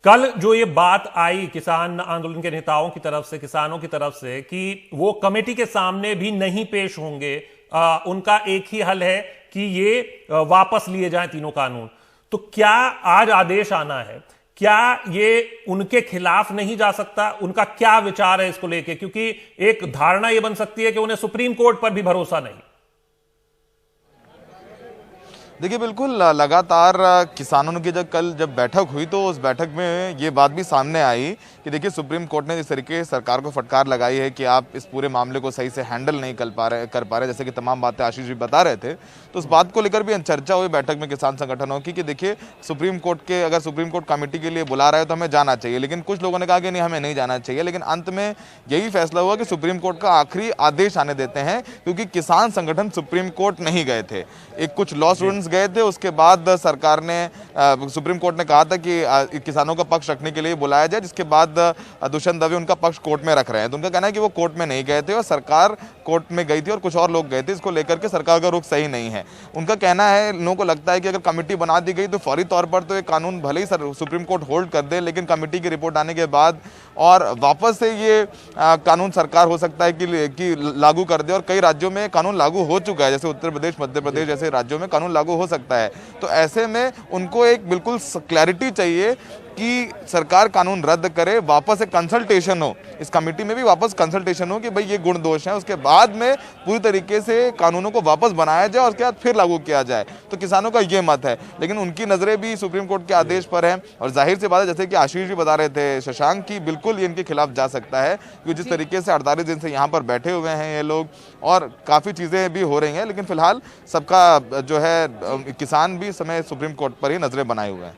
कल जो ये बात आई किसान आंदोलन के नेताओं की तरफ से, किसानों की तरफ से, कि वो कमेटी के सामने भी नहीं पेश होंगे, उनका एक ही हल है कि ये वापस लिए जाएं तीनों कानून। तो क्या आज आदेश आना है, क्या ये उनके खिलाफ नहीं जा सकता? उनका क्या विचार है इसको लेके? क्योंकि एक धारणा ये बन सकती है कि उन्हें सुप्रीम कोर्ट पर भी भरोसा नहीं। देखिए, बिल्कुल लगातार किसानों की जब बैठक हुई तो उस बैठक में ये बात भी सामने आई कि देखिए, सुप्रीम कोर्ट ने जिस तरीके से सरकार को फटकार लगाई है कि आप इस पूरे मामले को सही से हैंडल नहीं कर पा रहे, जैसे कि तमाम बातें आशीष जी बता रहे थे, तो उस बात को लेकर भी चर्चा हुई बैठक में किसान संगठनों की कि देखिए, अगर सुप्रीम कोर्ट कमेटी के लिए बुला रहा है तो हमें जाना चाहिए। लेकिन कुछ लोगों ने कहा कि नहीं, हमें नहीं जाना चाहिए। लेकिन अंत में यही फैसला हुआ कि सुप्रीम कोर्ट का आखिरी आदेश आने देते हैं, क्योंकि किसान संगठन सुप्रीम कोर्ट नहीं गए थे। कुछ लॉ स्टूडेंट्स गए थे, उसके बाद सरकार ने सुप्रीम कोर्ट ने कहा था कि किसानों का पक्ष रखने के लिए बुलाया जाए, जिसके बाद दुष्यंत दवे उनका पक्ष कोर्ट में रख रहे हैं। तो उनका कहना है कि वो कोर्ट में नहीं गए थे और सरकार कोर्ट में गई थी और कुछ और लोग गए थे। इसको लेकर के सरकार का रुख सही नहीं है। उनका कहना है, लोगों को लगता है कि अगर कमेटी बना दी गई तो फौरी तौर पर तो ये कानून भले ही सुप्रीम कोर्ट होल्ड कर दे, लेकिन कमेटी की रिपोर्ट आने के बाद और वापस से ये कानून सरकार हो सकता है कि लागू कर दे। और कई राज्यों में कानून लागू हो चुका है, जैसे उत्तर प्रदेश, मध्य प्रदेश जैसे राज्यों में कानून लागू हो सकता है। तो ऐसे में उनको एक बिल्कुल क्लैरिटी चाहिए कि सरकार कानून रद्द करे, वापस एक कंसल्टेशन हो, इस कमेटी में भी वापस कंसल्टेशन हो कि भाई ये गुण दोष है, उसके बाद में पूरी तरीके से कानूनों को वापस बनाया जाए और उसके बाद फिर लागू किया जाए। तो किसानों का ये मत है, लेकिन उनकी नज़रें भी सुप्रीम कोर्ट के आदेश पर हैं। और जाहिर सी बात है, जैसे कि आशीष जी बता रहे थे, शशांक, की बिल्कुल ये इनके खिलाफ जा सकता है, क्योंकि जिस तरीके से 48 दिन से यहाँ पर बैठे हुए हैं ये लोग और काफ़ी चीज़ें भी हो रही हैं। लेकिन फिलहाल सबका जो है, किसान भी इस समय सुप्रीम कोर्ट पर ही नज़रें बनाए हुए हैं।